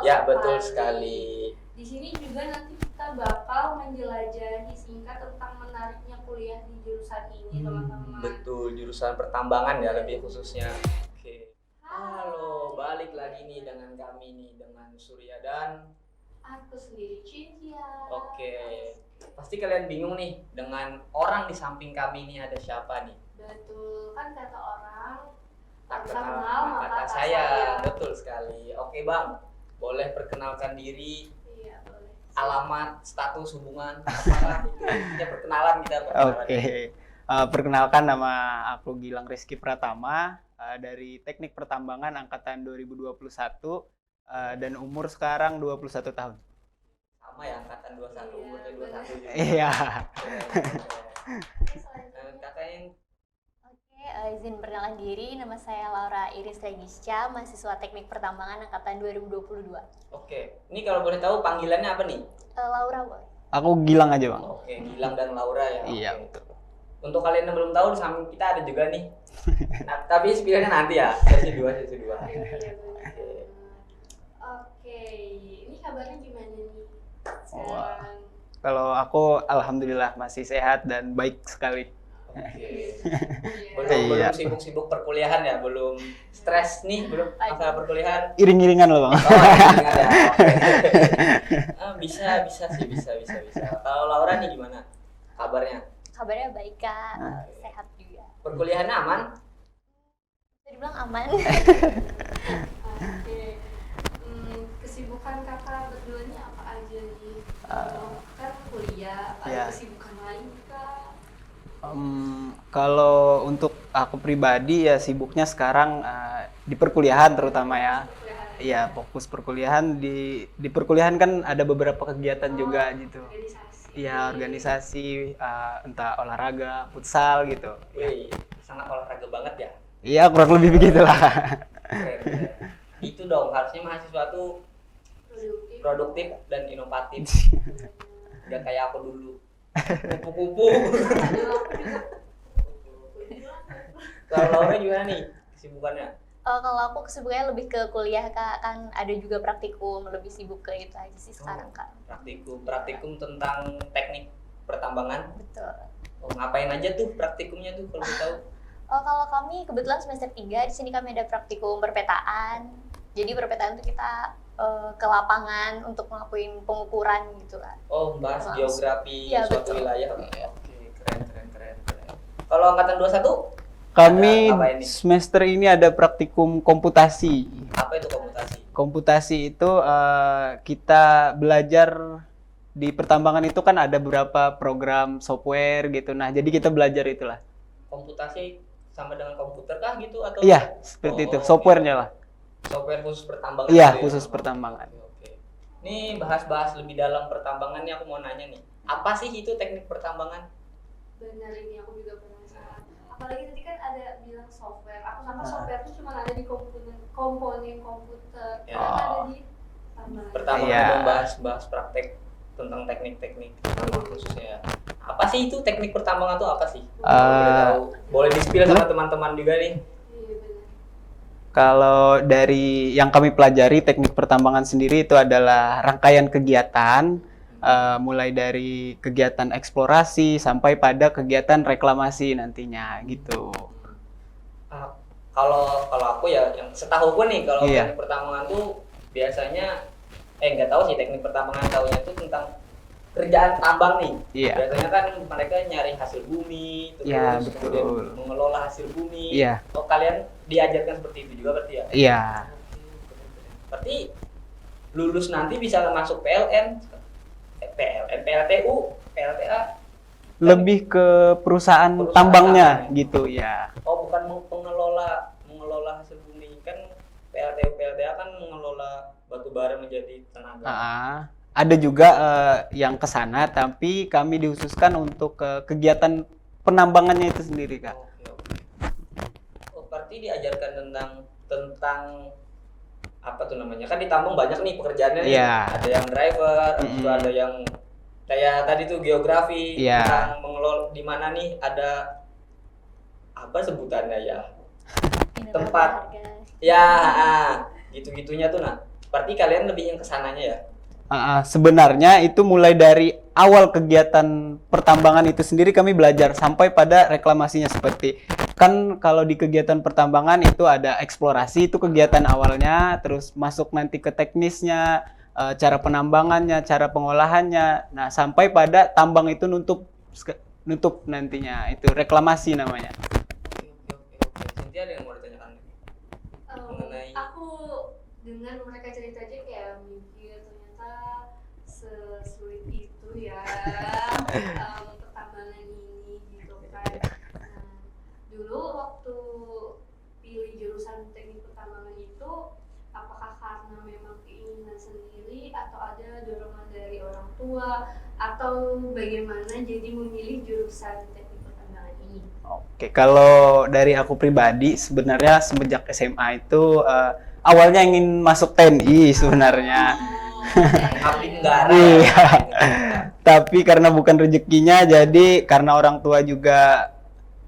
Ya, betul sekali. Di sini juga nanti kita bakal menjelajahi singkat tentang menariknya kuliah di jurusan ini, teman-teman. Betul, jurusan pertambangan ya lebih khususnya. Oke. Halo, balik lagi nih dengan kami nih, dengan Surya dan Aku sendiri Cynthia. Oke. Pasti kalian bingung nih dengan orang di samping kami ini ada siapa nih? Betul, kan kata orang Tak tak kenal kenal maka maka tak tak sayang. sayang. Betul sekali. Oke Bang, boleh perkenalkan diri, Iya, boleh. alamat, status hubungan, apakah itu ya perkenalan kita perkenalan. Oke, perkenalkan nama aku Gilang Rizky Pratama dari Teknik Pertambangan angkatan 2021 dan umur sekarang 21 tahun. Sama ya angkatan 21, Iya, umurnya 21 juga. Iya. Kakak yang Oke, izin perkenalan diri, nama saya Laura Iris Regisca, mahasiswa Teknik Pertambangan angkatan 2022. Oke, ini kalau boleh tahu panggilannya apa nih? Laura, boleh? Aku Gilang aja, Bang. Oke, Gilang dan Laura ya. Iya, Oke. betul. Untuk kalian yang belum tahu, di samping kita ada juga nih. Nah, tapi pilihannya nanti ya, sesi 2. Iya, benar. Oke, ini kabarnya gimana nih? Sekarang. Kalau aku alhamdulillah masih sehat dan baik sekali. Oke. Iya. Belum sibuk-sibuk perkuliahan ya, belum stres nih, belum masalah perkuliahan. Iring-iringan loh, Bang. Oh, ingat ya. Oke. bisa sih. Kalau Laura nih gimana kabarnya? Kabarnya baik, Kak. Sehat juga. Perkuliahannya aman? Bisa dibilang aman. Oke. Kesibukan kakak berdua ini apa aja nih? Kan kuliah, ada ya. kesibukan lain kah? Kalau untuk aku pribadi ya sibuknya sekarang di perkuliahan terutama ya. Iya, fokus perkuliahan di perkuliahan kan ada beberapa kegiatan juga gitu. Organisasi. Iya, organisasi entah olahraga, futsal gitu. Wih, sangat olahraga banget ya. Iya, kurang lebih begitulah. Keren. Itu dong, harusnya mahasiswa tuh produktif dan inovatif. Gak kayak aku dulu. Kupu-kupu. Kalau Laura gimana nih kesibukannya? Kalau aku kesibukannya lebih ke kuliah, Kak. Kan ada juga praktikum, lebih sibuk ke itu aja sih sekarang, Kak. Praktikum tentang teknik pertambangan. Betul. Oh, ngapain aja tuh praktikumnya tuh kalau boleh tahu? Kalau kami kebetulan semester 3, di sini kami ada praktikum perpetaan. Jadi perpetaan itu kita ke lapangan untuk ngelakuin pengukuran gitu kan. Oh, bahas geografi Iya, suatu betul. wilayah. Oke, keren. Kalau angkatan 21? Kami Ada apa ini? semester ini ada praktikum komputasi. Apa itu komputasi? Komputasi itu kita belajar di pertambangan itu kan ada beberapa program software gitu. Nah, jadi kita belajar itulah. Komputasi sama dengan komputer kah gitu atau? Iya, seperti itu. oke. Softwarenya lah. Software khusus pertambangan. Iya, gitu ya? khusus pertambangan. Oke. Ini bahas lebih dalam pertambangan nih, aku mau nanya nih. Apa sih itu teknik pertambangan? Benar, ini aku juga penasaran. Apalagi tadi kan ada bilang software. Aku sama software itu cuma ada di komponen komputer. Ya. Ternyata ada di tambahan. Pertambangan Iya. dong, bahas praktek tentang teknik-teknik pertambangan khususnya ya. Apa sih itu teknik pertambangan tuh apa sih? Boleh tahu? Boleh di-spill sama teman-teman juga nih. Iya, benar. Kalau dari yang kami pelajari teknik pertambangan sendiri itu adalah rangkaian kegiatan mulai dari kegiatan eksplorasi sampai pada kegiatan reklamasi nantinya gitu. Kalau aku ya yang setahuku nih kalau Iya. teknik pertambangan tuh biasanya nggak tahu sih, teknik pertambangan tahunya tuh tentang kerjaan tambang nih. Iya. Biasanya kan mereka nyari hasil bumi, terus Iya, kemudian betul. mengelola hasil bumi. Iya. Oh, kalian diajarkan seperti itu juga berarti ya? Iya. Berarti lulus nanti bisa masuk PLN, PLTU, PLTA. Lebih ke perusahaan tambangnya gitu ya. Oh, bukan mengelola hasil bumi. Kan PLTU, PLTA kan mengelola batu bara menjadi tenaga. Ada juga yang ke sana, tapi kami dihususkan untuk kegiatan penambangannya itu sendiri, Kak. Oke. Oh, berarti diajarkan tentang apa tuh namanya? Kan di tambang banyak nih pekerjaannya nih. Iya. Ada yang driver, juga ada yang kayak tadi tuh geografi, Iya. tentang mengelola di mana nih ada apa sebutannya ya? Mineral Tempat. berharga. Ya, gitu-gitunya tuh nah. Berarti kalian lebih yang kesananya ya? Sebenarnya itu mulai dari awal kegiatan pertambangan itu sendiri kami belajar sampai pada reklamasinya, seperti kan kalau di kegiatan pertambangan itu ada eksplorasi, itu kegiatan awalnya, terus masuk nanti ke teknisnya, cara penambangannya, cara pengolahannya, nah sampai pada tambang itu nutup nantinya, itu reklamasi namanya. Oke. Cynthia ada yang mau ditanyakan? Mengenai- Aku dengar mereka cerita aja kayak mikir ternyata sesulit itu ya pertambangan ini gitu kan. Nah, dulu waktu pilih jurusan teknik pertambangan itu apakah karena memang keinginan sendiri atau ada dorongan dari orang tua atau bagaimana jadi memilih jurusan teknik pertambangan ini? Oke, kalau dari aku pribadi sebenarnya semenjak SMA itu awalnya ingin masuk TNI sebenarnya. Abdi negara Iya. ya? Tapi karena bukan rezekinya, jadi karena orang tua juga,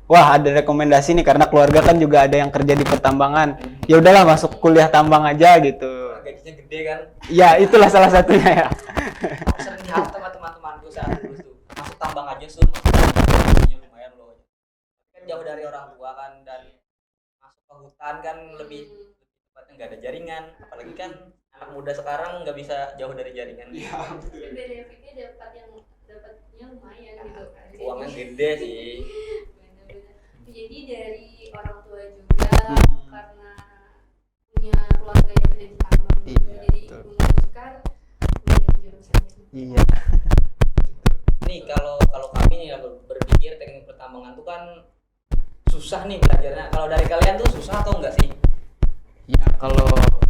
wah ada rekomendasi nih karena keluarga kan juga ada yang kerja di pertambangan. Ya udahlah masuk kuliah tambang aja gitu. Gajinya gede kan? Ya itulah salah satunya ya. Aku sering lihat sama teman-temanku saat dulu tuh masuk tambang aja masuk tambang gajinya lumayan loh. Kan jauh dari orang tua kan, dan masuk ke hutan kan lebih tepatnya nggak ada jaringan, apalagi kan anak muda sekarang nggak bisa jauh dari jaringan. Tapi benefitnya dapatnya lumayan gitu kan. Uangnya gede sih. Bener-bener. Jadi dari orang tua juga karena punya keluarga yang kerja di tambang gitu. Iya, Jadi betul. memutuskan menjadi jurusan itu. Iya. Nih kalau kami nih berpikir teknik pertambangan tuh kan susah nih belajarnya. Kalau dari kalian tuh susah atau enggak sih? Ya kalau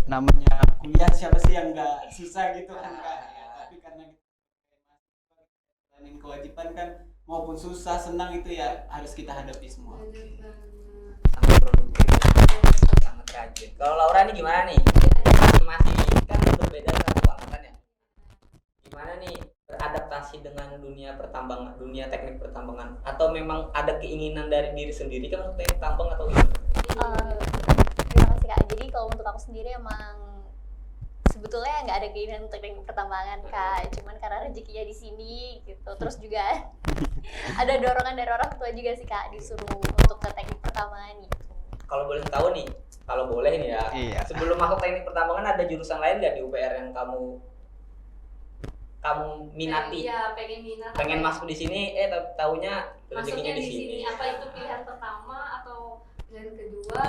namanya kuliah siapa sih yang nggak susah gitu kan Kak? Ya, tapi karena kita kewajiban kan, maupun susah senang itu ya harus kita hadapi semua. Bener banget. Sangat produktif, sangat rajin. Kalau Laura nih gimana nih? Masih kan berbeda satu angkatan ya. Gimana nih beradaptasi dengan dunia pertambangan, dunia teknik pertambangan, atau memang ada keinginan dari diri sendiri kan untuk teknik tambang atau gimana? Terima kasih Kak. Jadi kalau untuk aku sendiri emang sebetulnya nggak ada keinginan untuk teknik pertambangan Kak. Cuman karena rezekinya di sini gitu. Terus juga ada dorongan dari orang tua juga sih Kak, disuruh untuk ke teknik pertambangan gitu. Kalau boleh tahu nih, kalau boleh nih ya, Iya. sebelum masuk teknik pertambangan ada jurusan lain nggak di UPR yang kamu minati? Iya, pengen minat. Pengen masuk di sini, taunya rezekinya Masuknya di sini. Apa itu pilihan pertama atau pilihan kedua?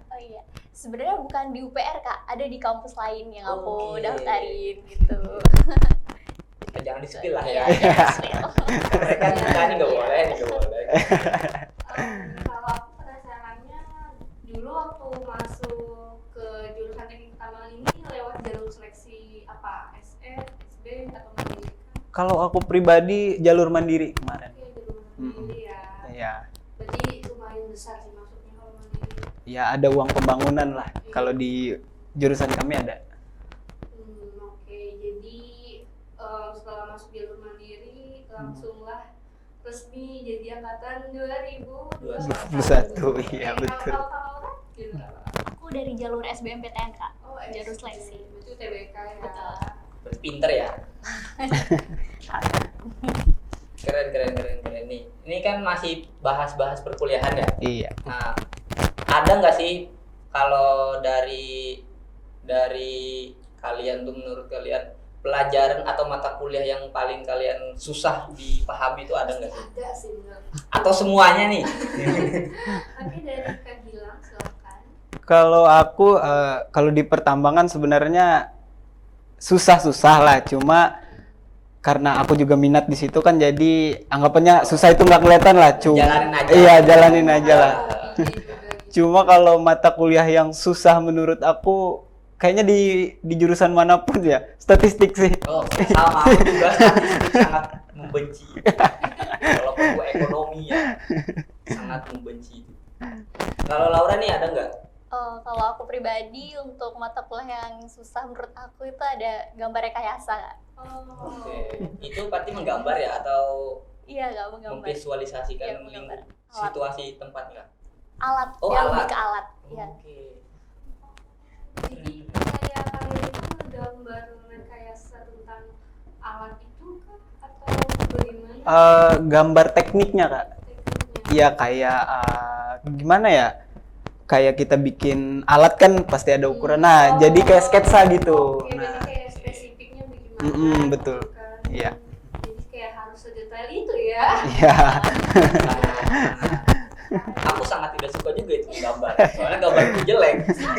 Oh iya, sebenarnya bukan di UPR Kak, ada di kampus lain yang aku Oke. daftarin gitu. Jangan di-spill lah Iya, ya. jangan spill. Mereka kita nih nggak boleh, Kalau aku penasarannya dulu waktu masuk ke jurusan teknik pertambangan ini lewat jalur seleksi apa? SN, SB atau mandiri? Kalau aku pribadi jalur mandiri kemarin. Oke, jalur mandiri ya. Ya, Berarti lumayan besar sih masuknya kalau mandiri. ya ada uang pembangunan lah. Kalau di jurusan kami ada. Oke, jadi setelah masuk jalur mandiri langsunglah resmi jadi angkatan 2021, iya, betul. Kalau jalur apa? Aku dari jalur SBMPTN Kak. Oh, Jalur SD. seleksi. Itu TBK ya. Betul. Berarti pinter ya. Keren nih. Ini kan masih bahas-bahas perkuliahan ya. Iya. Nah, ada nggak sih kalau dari kalian tuh, menurut kalian pelajaran atau mata kuliah yang paling kalian susah dipahami itu ada nggak sih? Ada sih benar. Atau semuanya nih? Tapi dari Kak Gilang silakan. Kalau aku kalau di pertambangan sebenarnya susah-susah lah, cuma karena aku juga minat di situ kan, jadi anggapannya susah itu nggak kelihatan lah, cuma Jalanin aja. iya jalanin aja lah. Gitu. Cuma kalau mata kuliah yang susah menurut aku kayaknya di jurusan manapun ya, statistik sih. Oh, sama aku juga statistik sangat membenci. Kalau aku ekonomi ya sangat membenci. Kalau Laura nih ada nggak? Kalau aku pribadi untuk mata kuliah yang susah menurut aku itu ada gambar rekayasa Kak. Oh. Oke, itu berarti menggambar ya atau Iya nggak menggambar. memvisualisasikan Iya, menggambar. lingkup situasi tempat nggak? Alat, Oh, ya alat. lebih ke alat. Iya. Oke. Jadi kayak kalian itu gambar rekayasa tentang alat itu kah atau bagaimana Gambar tekniknya Kak. tekniknya? Iya kayak gimana ya? Kayak kita bikin alat kan pasti ada ukuran. Nah, Oh. jadi kayak sketsa gitu. Oke, Nah, berarti kayak spesifiknya bagaimana? betul. gitu kan. Iya. Jadi kayak harus sedetail itu ya. iya. Aku sangat tidak suka juga itu gambar. Soalnya gambarku jelek. Sama.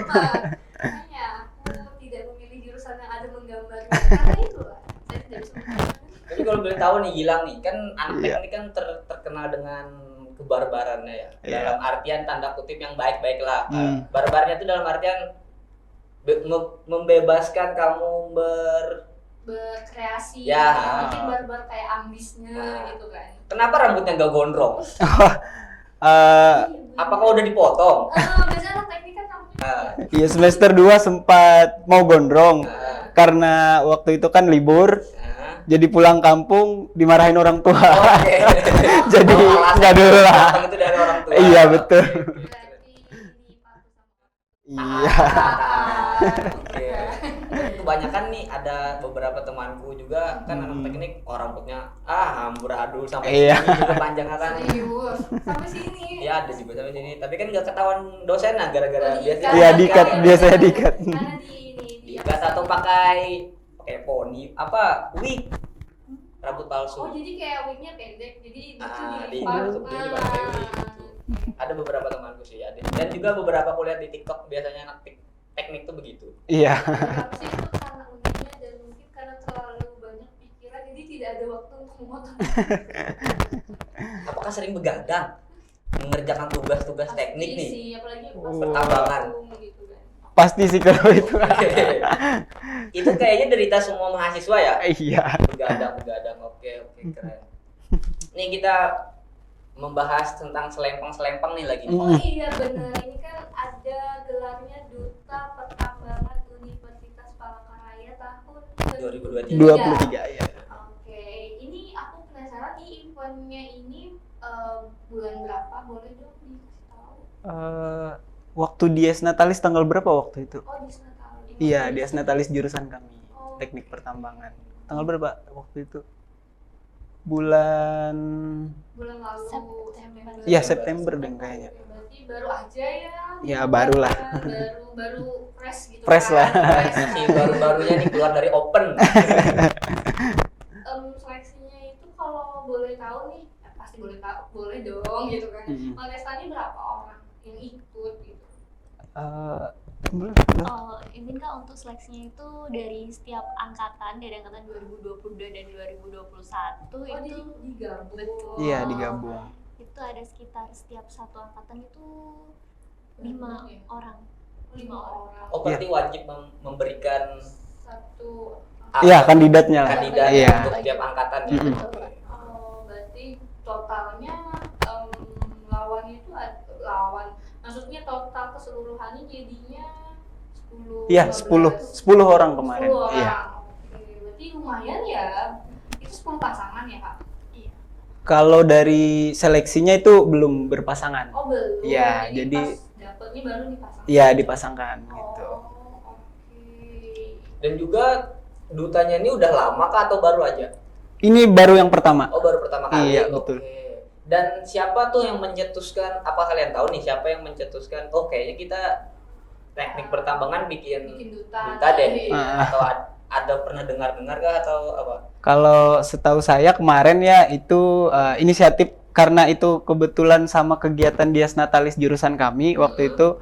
Makanya aku tidak memilih jurusan yang ada menggambarnya. Karena itu lah. Saya tidak bisa menggambarkan. Tapi kalau boleh tahu nih Gilang nih, kan anak Iya. teknik kan terkenal dengan kebarbarannya ya. Iya. Dalam artian tanda kutip yang baik-baik lah. Hmm. Barbarnya itu dalam artian membebaskan kamu Berkreasi. Ya. Mungkin barbar kayak ambisnya Nah. gitu kan. Kenapa rambutnya nggak gondrong? Eh, Apakah udah dipotong? Biasanya anak teknik kan rambutnya. Nah, Iya semester 2 sempat mau gondrong nah, karena waktu itu kan libur, nah. jadi pulang kampung dimarahin orang tua. Oke. Jadi Oh, alasan nggak dulu lah. potong itu dari orang tua. Iya betul. Berarti ini patuh sama. Iya. Oke. Kebanyakan nih ada beberapa temanku juga kan anak Hmm. teknik, rambutnya amburadul sampai Iya. sini juga panjangnya kan. Serius. Sampai sini. Ya ada juga sampai sini, tapi kan nggak ketahuan dosen nah gara-gara Oh, biasanya Iya diikat, biasanya diikat. Karena di ini diikat atau pakai poni apa wig rambut palsu. Oh, jadi kayak wignya pendek. Jadi itu Di dilipat. pakai wig gitu. Ada beberapa temanku sih ada, dan juga beberapa kuliah di TikTok biasanya anak teknik tuh begitu. Iya. Kenapa sih itu karena uniknya dan mungkin karena terlalu banyak pikiran jadi tidak ada waktu untuk memotong. Apakah sering begadang mengerjakan tugas-tugas teknik nih? Sih, apalagi pas Pertambangan. gitu kan. Pasti sih kalau itu. Itu kayaknya derita semua mahasiswa ya. Iya. Begadang. Oke, keren. Nih kita membahas tentang selempang nih lagi. Oh iya benar, ini kan ada gelarnya Duta Pertambangan Universitas Palangkaraya tahun 2023. 23 ya. Oke, ini aku penasaran nih eventnya ini bulan berapa? Boleh dong dikasih tahu? Waktu Dies Natalis tanggal berapa waktu itu? Oh di Natal. Iya, Dies Natalis jurusan kami, Oh. Teknik Pertambangan. Tanggal berapa waktu itu? Bulan Bulan lalu. September. Iya, September deh kayaknya. Berarti baru aja ya. Ya, barulah. Baru fresh gitu. Fresh lah. Fresh. Masih baru-barunya nih keluar dari open. Seleksinya itu kalau boleh tahu nih, pasti boleh tahu, boleh dong gitu kan. Mm-mm. Kontestannya berapa orang yang ikut gitu? Belum. Oh, ini Kak untuk seleksinya itu dari setiap angkatan, dari angkatan 2022 dan 2021 Oh, itu digabung. betul. Iya, digabung. Itu ada sekitar setiap satu angkatan itu 5 Ya? orang. 5 orang. Oh, berarti wajib memberikan Satu. Iya, kandidatnya lah. kandidat Iya. untuk tiap angkatan ya. Mm-mm. Oh, berarti totalnya lawannya itu lawan. Maksudnya total keseluruhannya jadinya 10. Iya, 10 orang 10 kemarin. orang. Iya. Oke, berarti lumayan ya. Itu 10 pasangan ya, Kak? Iya. Kalau dari seleksinya itu belum berpasangan. Oh, belum. Iya, jadi pas dapetnya baru dipasang. iya dipasangkan gitu. Oh, oke. Dan juga dutanya ini udah lama kah atau baru aja? Ini baru yang pertama. Oh, baru pertama kali. Iya, Oke. betul. Dan siapa tuh yang mencetuskan? Apa kalian tahu nih siapa yang mencetuskan? Oh, kayaknya kita teknik pertambangan bikin Bikin duta deh. Ah. Atau ada pernah dengar kah atau apa? Kalau setahu saya kemarin ya itu inisiatif karena itu kebetulan sama kegiatan Dies Natalis jurusan kami waktu itu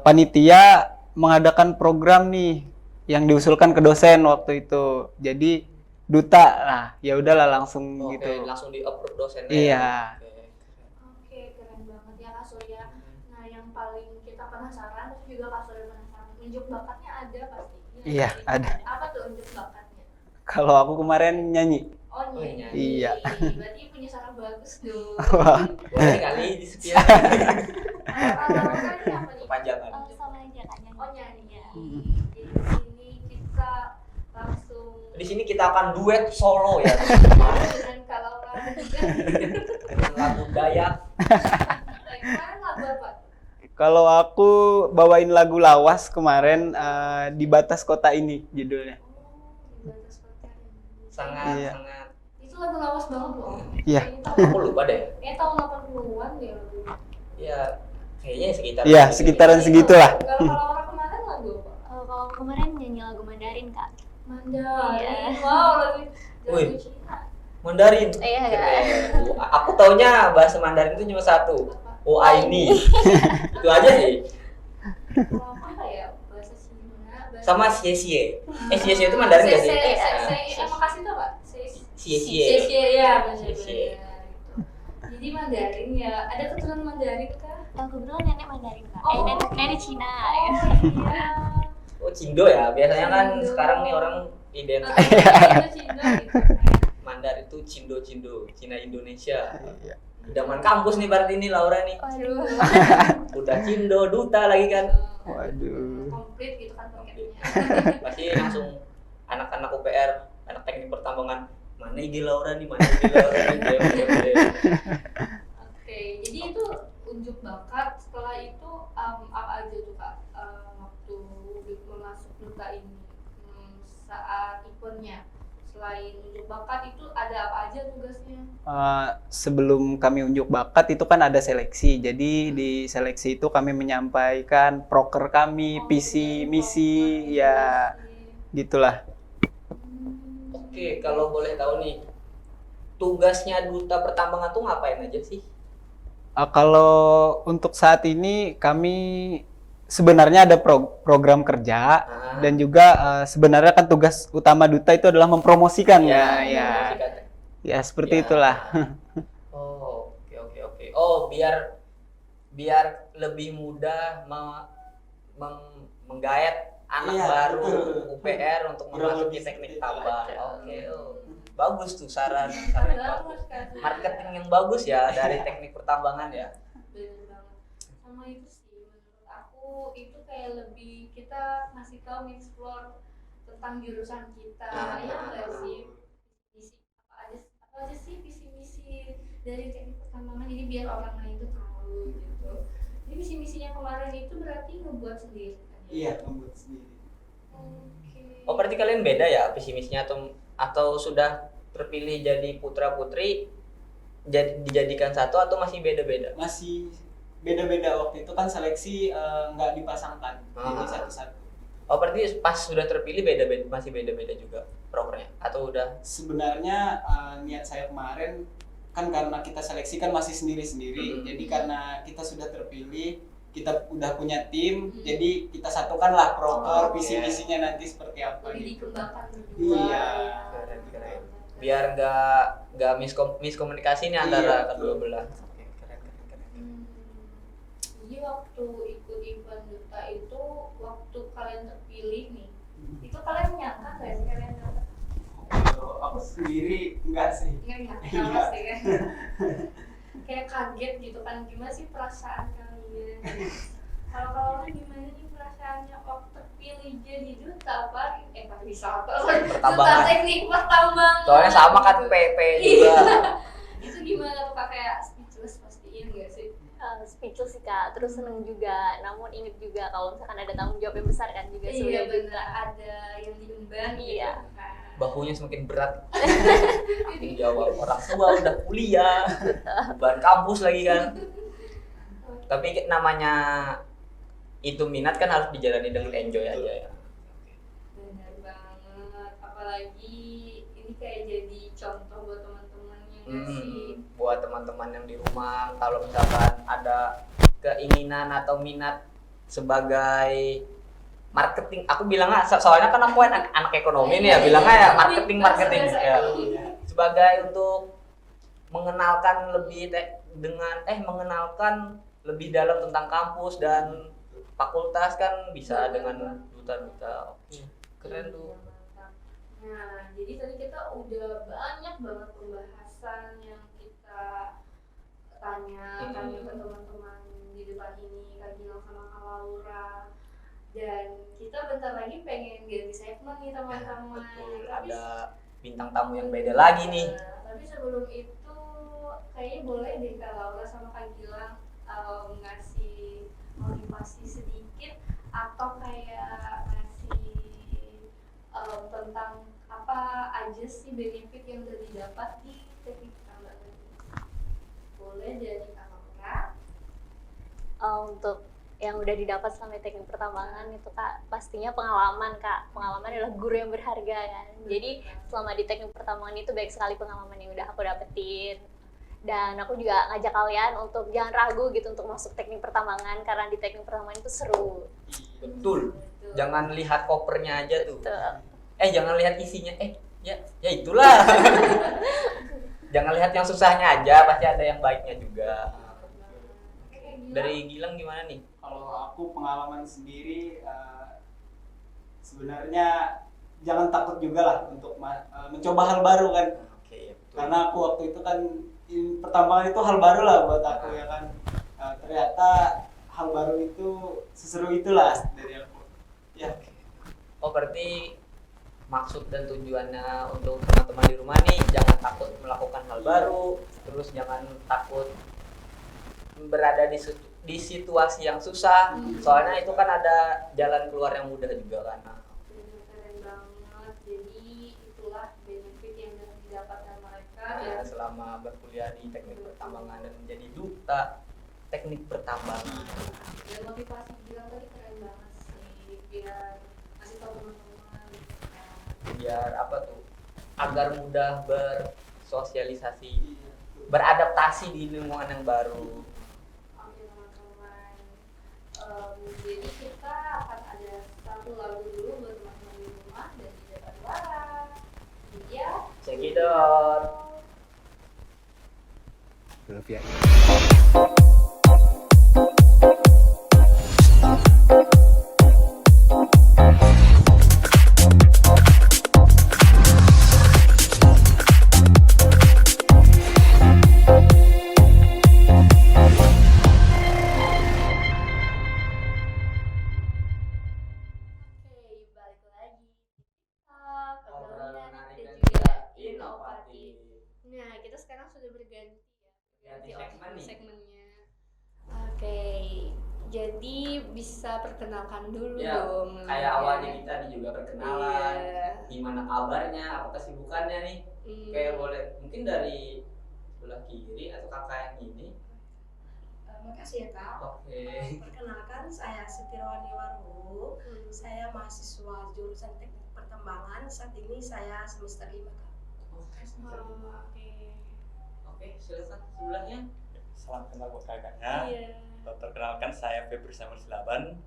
panitia mengadakan program nih yang diusulkan ke dosen waktu itu. Jadi duta lah, ya udahlah langsung Oke, gitu. langsung di-approve dosennya. Iya. Oke. Oke, keren banget ya Kak Surya. Nah, yang paling kita penasaran, terus juga Kak Surya penasaran, unjuk bakatnya ada pasti? Iya, ada. Apa tuh unjuk bakatnya? Kalau aku kemarin nyanyi. Oh, nyanyi. nyanyi. Iya. Berarti punya suara bagus dong. Wah. Boleh kali di sekian Kalau kan ini apa nih? kepanjangan. Sama aja Kak nyanyi. Oh, nyanyi. Hmm. Jadi di sini kita langsung Di sini kita akan duet solo ya. dengan kalau Dengan lagu Dayak. kemarin lagu apa? Kalau aku bawain lagu lawas kemarin di batas kota ini judulnya. Di batas kota ini. Sangat Iya. sangat. Itu lagu lawas banget loh. Iya. Aku lupa deh. Kayaknya tahun 80-an deh lagunya. Ya kayaknya sekitar. Iya, sekitaran segitulah. Kalau orang kemarin lagu apa? Kalau kemarin nyanyi lagu Mandarin kak. Mandarin. Iya. Wow, lagu Wih. Cina. Mandarin. Iya, Keren. Aku taunya bahasa Mandarin itu cuma satu. Apa? Oh ini. Itu aja sih. Kalau apa ya? Bahasa Cina. Bahasa Sama sie-sie. Sie-sie itu Mandarin nggak sih? Apa kasih tau Pak? Sie-sie. Ya, benar. Sie-sie. Jadi Mandarin ya. Ada keturunan Mandarin kah? Kebetulan nenek Mandarin kak. Oh. Nenek Cina. Oh iya. Oh Cindo ya. Biasanya kan Cindo. sekarang nih orang identik Itu Cina gitu. Mandarin itu Cindo, Cina Indonesia. Iya. Zaman kampus nih berarti ini Laura nih. Waduh. Udah Cindo, duta lagi kan. Waduh. Komplit gitu kan paketnya. Pasti langsung anak-anak UPR, anak teknik pertambangan. Mana IG Laura nih, mana IG Laura nih. Diam. Oke, jadi itu unjuk bakat. Setelah itu apa aja tuh Kak waktu masuk duta ini saat eventnya? Selain unjuk bakat itu ada apa aja tugasnya? Sebelum kami unjuk bakat itu kan ada seleksi. Jadi di seleksi itu kami menyampaikan proker kami, visi, misi, ya gitulah. Oke, kalau boleh tahu nih, tugasnya duta pertambangan tuh ngapain aja sih? Kalau untuk saat ini kami sebenarnya ada program kerja dan juga sebenarnya kan tugas utama duta itu adalah mempromosikannya. Ya, ya seperti Ya. itulah. Oh, oke. Oh, biar lebih mudah menggayat anak Iya, baru betul. UPR untuk Kurang memasuki lebih teknik seperti itu tambang. aja. Oke, bagus tuh saran Bagus kan? marketing yang bagus ya dari teknik pertambangan ya. Bener banget. Sama itu sih menurut aku itu kayak lebih kita ngasih tahu explore tentang jurusan kita. Ya enggak sih? Visi apa aja sih visi-misi dari teknik pertambangan, jadi biar orang lain itu tahu gitu. Jadi visi-misinya kemarin itu berarti ngebuat sendiri kan? Iya, membuat sendiri. Oke. Oh, berarti kalian beda ya pesimisnya atau sudah terpilih jadi putra putri dijadikan satu atau masih beda-beda? Masih beda-beda, waktu itu kan seleksi nggak dipasangkan, jadi satu-satu. Oh, berarti pas sudah terpilih beda-beda, masih beda-beda juga prokernya atau udah? Sebenarnya niat saya kemarin kan karena kita seleksi kan masih sendiri-sendiri, jadi karena kita sudah terpilih, kita udah punya tim, jadi kita satukanlah proker, Oh, visi-misinya nanti seperti apa Lebih gitu. dikembangkan berdua. Iya. Keren. Biar nggak miskomunikasi nih antara Iya, kedua betul. belah. Oke, keren. Jadi waktu ikut event duta itu, waktu kalian terpilih nih, itu kalian nyangka nggak sih kalian dapat? Kalau aku sendiri enggak sih. Enggak Iya. pasti kan? Kayak kaget gitu kan, gimana sih perasaan kalian? Kalau gimana nih perasaannya waktu terpilih jadi duta pariwisata, duta Pertambangan. teknik pertambangan. Soalnya sama kan PP juga. Itu gimana tuh Kak, kayak speechless pastiin nggak sih? Speechless sih kak, terus seneng juga, namun inget juga kalau misalkan ada tanggung jawab yang besar kan juga Iya sebagai benar, duta. ada yang diemban Iya. gitu kan. Bahunya semakin berat. Tanggung jawab orang tua udah kuliah, beban kampus lagi kan. Tapi namanya itu minat kan harus dijalani dengan enjoy aja ya. Benar banget, apalagi ini kayak jadi contoh buat teman-temannya nggak sih? Buat teman-teman yang di rumah, kalau misalkan ada keinginan atau minat sebagai marketing, aku bilangnya soalnya kan aku anak ekonomi nih ya, bilangnya ya marketing ya. Sebagai untuk mengenalkan lebih mengenalkan lebih dalam tentang kampus dan fakultas kan bisa dengan duta-duta. Oke, keren tuh. Nah, jadi tadi kita udah banyak banget pembahasan yang kita tanya ke teman-teman di depan ini, Kak Gina sama Kak Laura. Dan kita bentar lagi pengen ganti segmen nih teman-teman. Betul, Tapi ada bintang tamu yang beda lagi nih. Tapi sebelum itu kayaknya boleh deh Kak Laura sama Kak Gilang ngasih motivasi sedikit atau kayak ngasih tentang apa aja sih benefit yang udah didapat di teknik pertambangan ini? Boleh dari Kak Laura. Untuk yang udah didapat selama teknik pertambangan itu Kak, pastinya pengalaman Kak. Pengalaman adalah guru yang berharga kan. Jadi selama di teknik pertambangan itu banyak sekali pengalaman yang udah aku dapetin. Dan aku juga ngajak kalian untuk jangan ragu gitu untuk masuk teknik pertambangan, karena di teknik pertambangan itu seru. Betul. Jangan lihat kopernya aja tuh. Betul. Jangan lihat isinya. Ya itulah. Jangan lihat yang susahnya aja, pasti ada yang baiknya juga. Dari Gilang gimana nih? Kalau aku pengalaman sendiri sebenarnya jangan takut juga lah untuk mencoba hal baru kan. Oke, betul. Karena aku waktu itu kan pertambangan itu hal baru lah buat aku ya kan. Ternyata hal baru itu seseru itulah dari aku. Ya. Oh, berarti maksud dan tujuannya untuk teman-teman di rumah nih, jangan takut melakukan hal baru, terus jangan takut berada di situasi yang susah, soalnya itu kan ada jalan keluar yang mudah juga kan. Keren banget. Jadi itulah benefit yang didapatkan mereka Ya, selama berkuliah di teknik pertambangan dan menjadi duta teknik pertambangan. Dan motivasi bilang tadi keren banget sih, biar kasih tahu teman-teman. Biar apa tuh? Agar mudah bersosialisasi, beradaptasi di lingkungan yang baru. Oke teman-teman, jadi kita akan ada satu lagu dulu buat teman-teman di rumah dan di depan suara. Dia Cekidot. Belum ya. Oke, balik lagi. Obrolan Obrolan menarik dan dan juga juga inovatif. inovatif. Nah, kita sekarang sudah berganti ya. Ganti segmen nih. segmennya. Oke, jadi bisa perkenalkan dulu Ya, dong. kayak awalnya kita nih juga perkenalan. Iya. Gimana kabarnya? Apa kesibukannya nih? Kayak boleh mungkin dari sebelah kiri atau kakak yang ini. Makasih ya Kak. Oke. Perkenalkan, saya Setirwani Waru. Saya mahasiswa jurusan Teknik Pertambangan. Saat ini saya semester 5 Kak. Oke, silakan sebelahnya. Salam kenal buat kakaknya. Iya. Perkenalkan saya Febri Samuel Silaban,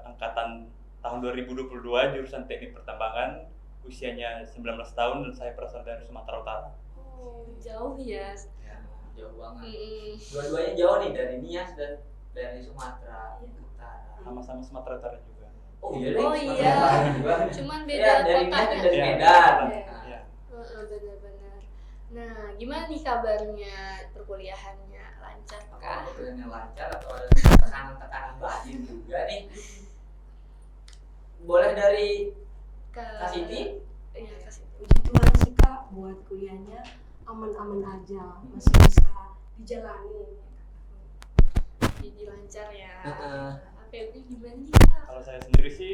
angkatan tahun 2022 jurusan Teknik Pertambangan, usianya 19 tahun dan saya berasal dari Sumatera Utara. Oh, jauh ya. Ya, jauh banget. Mm-mm. Dua-duanya jauh nih, dari Nias dan dari Sumatera Utara. Sama-sama Sumatera Utara juga. Oh iya deh. Oh Sumatera iya. Utara juga. Cuman Ya, beda dari Nias kotanya. dan dari Iya. Medan. Iya. Ya. Benar-benar. Nah, gimana nih kabarnya perkuliahannya? Lancar Apakah kah? perkuliahannya lancar atau ada tekanan-tekanan batin juga nih? Boleh dari Kak Siti? Iya, Kak Siti. Puji Tuhan sih Kak, buat kuliahnya aman-aman aja, masih bisa dijalani. Jadi lancar ya. Heeh. Febri gimana nih Kak? Kalau saya sendiri sih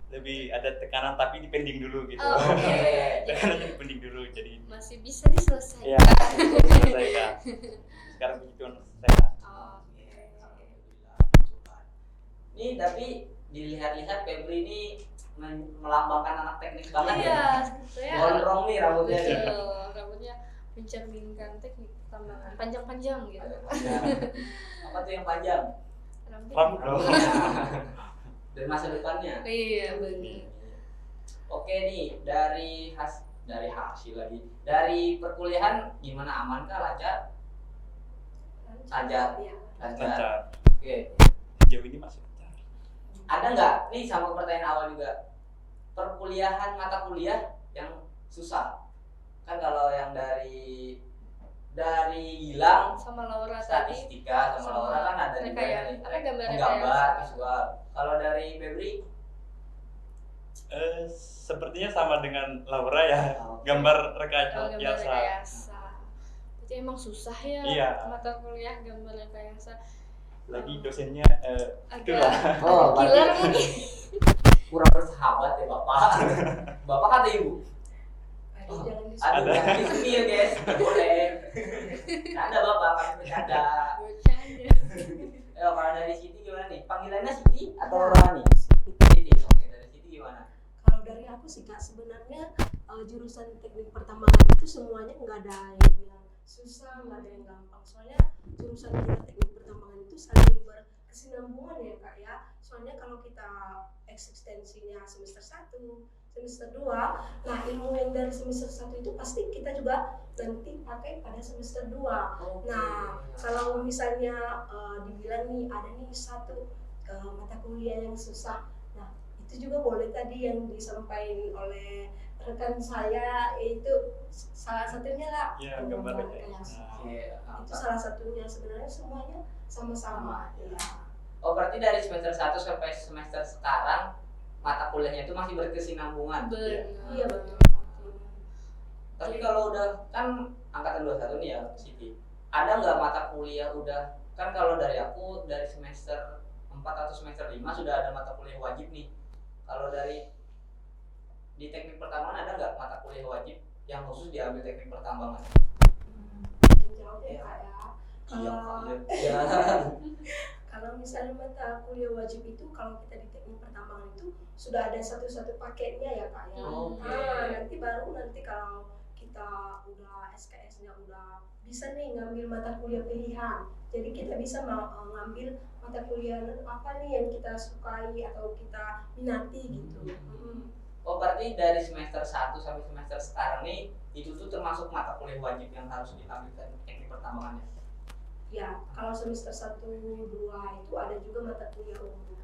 lebih ada tekanan tapi dipending dulu gitu. Oh, oke. Tekanannya dipending dulu jadi Masih bisa diselesaikan. ya selesaikan. Sekarang puji Tuhan selesai. Oke. Nih tapi dilihat-lihat Febri ini melambangkan anak teknik banget Iya, ya. saya Gondrong nih rambutnya. betul. Rambutnya mencerminkan teknik pertambangan panjang-panjang gitu. Ya. Apa tuh yang panjang? Rambut dong. Dan masa depannya. Iya, benar. Oke nih, dari hasil lagi. Dari perkuliahan gimana, aman kah, lancar? Lancar. Ya. Lancar. Oke. Sejauh ini masih lancar. Ada nggak nih sama pertanyaan awal juga, perkuliahan mata kuliah yang susah? Kan kalau yang dari Gilang Sama Laura tadi. statistika sama Laura kan ada juga rekayasa. nih Apa gambar gambar rekayasa? visual. Kalau dari Febri Sepertinya sama dengan Laura ya. Oke. Gambar Oh, rekayasa gambar biasa. rekayasa. Berarti emang susah ya Iya. mata kuliah gambar rekayasa. lagi dosennya Agak itulah. Oh, killer berarti mungkin. kurang bersahabat ya bapak. Bapak kata ibu. Aduh, jangan Aduh, Ada. di spill guys, nggak boleh. Ada bapak, kan bercanda. Bercanda. Kalau dari Siti gimana nih? Panggilannya Siti atau Ya. Rohani? Siti. Oke, dari Siti gimana? Kalau dari aku sih Kak, sebenarnya jurusan teknik pertambangan itu semuanya nggak ada yang bilang susah, nggak ada yang gampang. Soalnya jurusan kita teknik pertambangan itu saling berkesinambungan ya Kak ya. Soalnya kalau kita eksistensinya semester 1, semester 2, nah ilmu yang dari semester 1 itu pasti kita juga nanti pakai pada semester 2. Nah, kalau misalnya dibilang nih ada nih satu mata kuliah yang susah, nah itu juga boleh tadi yang disampaikan oleh rekan saya, itu salah satunya lah Ya, pengembangan gambarnya. kelas. Oke, Itu salah satunya, sebenarnya semuanya sama-sama. Ya. Oh, berarti dari semester 1 sampai semester sekarang mata kuliahnya itu masih berkesinambungan. Benar. Iya betul. Tapi kalau udah kan angkatan 21 nih ya, Siti. Ada nggak mata kuliah udah kan kalau dari aku dari semester 4 atau semester 5 sudah ada mata kuliah wajib nih. Kalau dari di teknik pertambangan ada nggak mata kuliah wajib yang khusus diambil teknik pertambangan? Jawab ya Kak ya. Iya, Kalau iya. kalau misalnya mata kuliah wajib itu kalau kita di teknik pertambangan itu sudah ada satu-satu paketnya ya Kak ya. Oke. Nanti kalau kita udah SKS-nya udah bisa nih ngambil mata kuliah pilihan. Jadi kita bisa ngambil mata kuliah apa nih yang kita sukai atau kita minati gitu. Oh, berarti dari semester 1 sampai semester sekarang nih itu tuh termasuk mata kuliah wajib yang harus diambil teknik pertambangannya. Ya, kalau semester 1, 2 itu ada juga mata kuliah umum.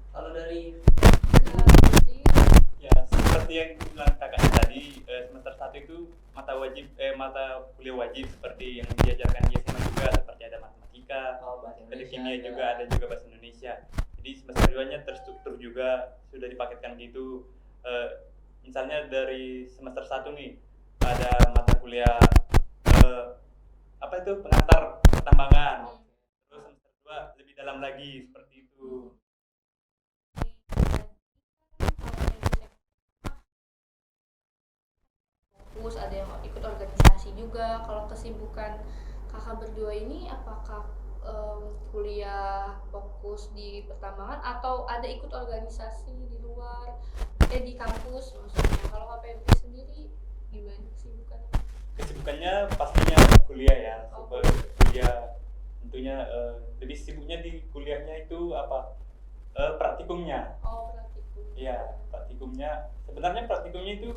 Kalau dari Ya, seperti yang bilang kakak tadi, semester 1 itu mata kuliah wajib seperti yang diajarkan di SMA juga, seperti ada matematika, bahasa ada Indonesia kimia juga, ada juga bahasa Indonesia. Jadi semester 2-nya terstruktur juga, sudah dipaketkan gitu. Misalnya dari semester 1 nih, ada mata kuliah apa itu pengantar pertambangan. Terus semester 2 lebih dalam lagi seperti itu. Fokus, ada yang ikut organisasi juga. Kalau kesibukan kakak berdua ini apakah kuliah fokus di pertambangan atau ada ikut organisasi di luar di kampus maksudnya? Kalau kak Febri sendiri gimana kesibukannya? Kesibukannya pastinya kuliah ya. Oh. Kuliah tentunya lebih sibuknya di kuliahnya itu apa? Praktikumnya. Oh, praktikum. Iya, praktikumnya. Sebenarnya praktikumnya itu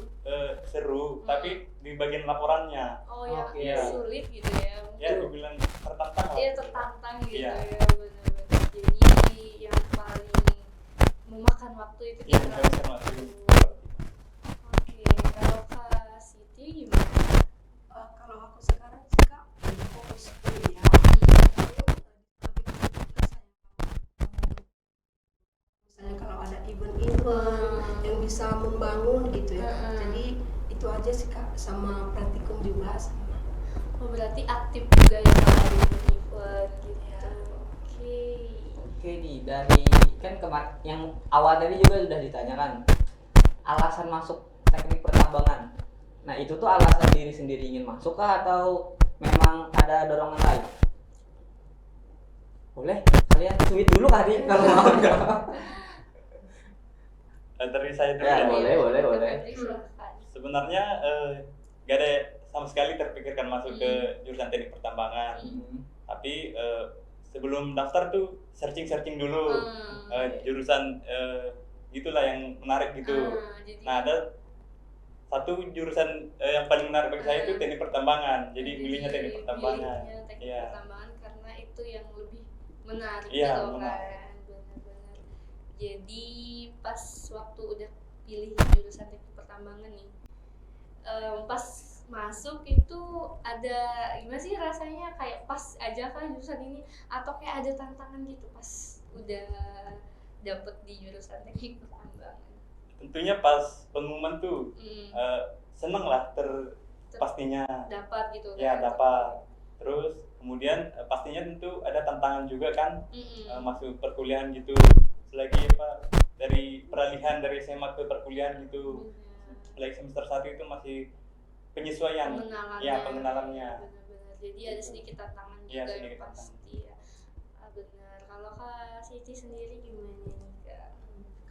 seru, tapi di bagian laporannya Oh ya, Oke. sulit gitu ya. ya dibilang tertantang lah. Iya, tertantang gitu Iya. ya, benar-benar. Jadi yang paling memakan waktu itu Iya, kita nggak bisa masuk. Oke, kalau Kak Siti gimana? Kalau aku sekarang sih Kak fokus kuliah. Misalnya kalau ada event-event yang bisa membangun gitu ya. Hmm. Jadi itu aja sih Kak, sama praktikum juga sama. Oh, berarti aktif juga ya Kak di event gitu. Oke. Oke nih, dari kan kemarin yang awal tadi juga sudah ditanyakan alasan masuk teknik pertambangan. Nah, itu tuh alasan diri sendiri ingin masuk kah atau memang ada dorongan lain? Boleh kalian tweet dulu kali kalau mau jawab. Dari saya dulu Ya, ya. boleh, boleh, Kak boleh. Febri, silahkan. Sebenarnya nggak ada sama sekali terpikirkan masuk ke jurusan teknik pertambangan. Tapi sebelum daftar tuh searching dulu jurusan gitulah yang menarik gitu. Jadi, Nah, ada satu jurusan yang paling menarik bagi saya itu teknik pertambangan. Jadi milihnya teknik pertambangan. pilihnya teknik Iya. pertambangan karena itu yang lebih menarik Iya, gitu benar. kan. Benar-benar. Jadi pas waktu udah pilih jurusan teknik pertambangan nih, pas masuk itu ada gimana sih rasanya, kayak pas aja kan jurusan ini atau kayak ada tantangan gitu pas udah dapet di jurusan teknik pertambangan? Tentunya pas pengumuman tuh seneng lah pastinya Dapat gitu ya kan? dapat. Terus kemudian pastinya tentu ada tantangan juga kan, masuk perkuliahan gitu. Selagi apa dari peralihan dari SMA ke perkuliahan gitu. Selagi semester 1 itu masih penyesuaian. Ya, pengenalannya. Benar-benar. Jadi ada sedikit tantangan Iya, juga sedikit yang pasti ya. Benar. Kalau Kak Siti sendiri gimana nih Kak?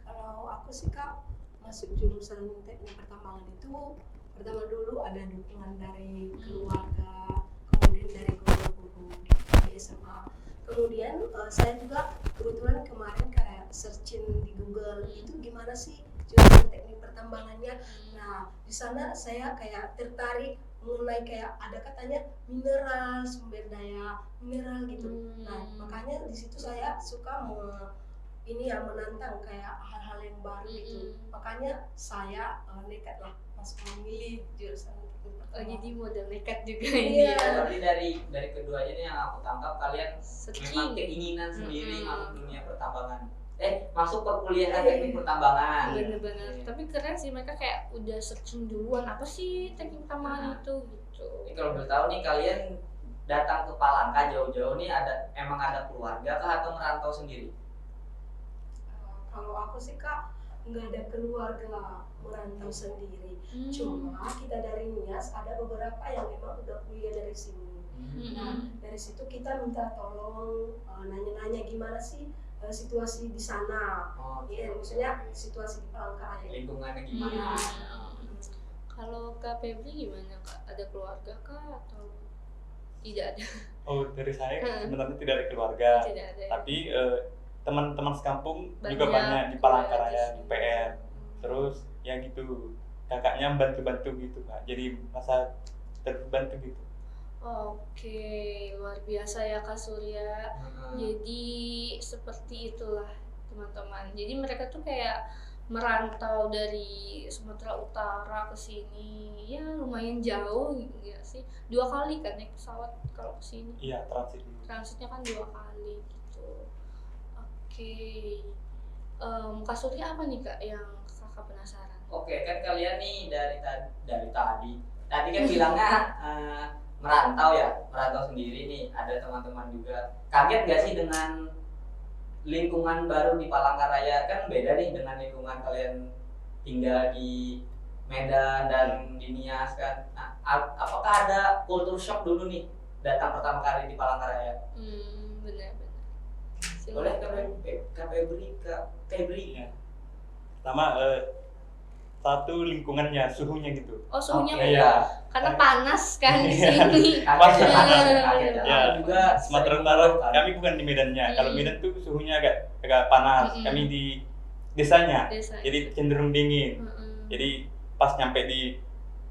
Kalau aku sih Kak masuk jurusan teknik pertambangan itu pertama dulu ada dukungan dari keluarga, kemudian dari guru-guru di SMA. Kemudian saya juga kebetulan kemarin kayak searching di Google itu gimana sih jurusan teknik pertambangannya. Nah di sana saya kayak tertarik mengenai kayak ada katanya mineral, sumber daya mineral gitu. Nah makanya di situ saya suka menantang kayak hal-hal yang baru gitu. Makanya saya nekat lah masuk memilih jurusan teknik Oh pertambangan. jadi modal nekat juga Iya. ini ya. Berarti dari keduanya nih yang aku tangkap kalian memang Searching. keinginan sendiri Mm-mm. masuk dunia pertambangan. Masuk perkuliahan teknik pertambangan. Bener-bener. Iya. Tapi keren sih mereka kayak udah searching duluan apa sih teknik pertambangan itu gitu. Ini kalau boleh tahu nih kalian datang ke Palangka jauh-jauh nih emang ada keluarga kah atau merantau sendiri? Kalau aku sih Kak nggak ada keluarga, merantau sendiri. Cuma kita dari Nias ada beberapa yang memang udah kuliah dari sini. Nah dari situ kita minta tolong nanya-nanya gimana sih situasi di sana. Oh, Iya, maksudnya situasi di Palangkaraya. lingkungannya gimana? Kalau Kak Febri gimana Kak? Ada keluarga kah atau tidak ada? Oh, dari saya sebenarnya tidak ada keluarga, Tidak ada. Ya? tapi teman-teman sekampung juga Banyak, banyak di Palangkaraya, di di PR. Terus ya gitu, kakaknya bantu-bantu gitu Kak. Jadi masa terbantu gitu. Oke, luar biasa ya Kak Surya. Jadi seperti itulah teman-teman. Jadi mereka tuh kayak merantau dari Sumatera Utara ke sini. Ya lumayan jauh ya sih. 2 kali kan naik pesawat kalau ke sini. Iya, transit dulu. Transitnya kan 2 kali gitu. Oke. Kak Surya apa nih Kak yang Kakak penasaran? Oke, kan kalian nih dari tadi kan bilangnya merantau sendiri nih. Ada teman-teman juga. Kaget gak sih dengan lingkungan baru di Palangkaraya? Kan beda nih dengan lingkungan kalian tinggal di Medan dan di Nias kan. Nah, apakah ada culture shock dulu nih datang pertama kali di Palangkaraya? Benar-benar. Boleh Kak Febri? Iya. Pertama satu lingkungannya, suhunya gitu. Oh suhunya Oke, beda. Iya. Karena panas kan di Iya. sini. Kaget ya, Iya. kaget ya. Ya, Aku juga Sumatera sering Utara mengeluhkan. kami bukan di Medannya. Kalau Mm. Medan tuh suhunya agak panas. Kami di desanya, Desa. jadi cenderung dingin. Mm-mm. Jadi pas nyampe di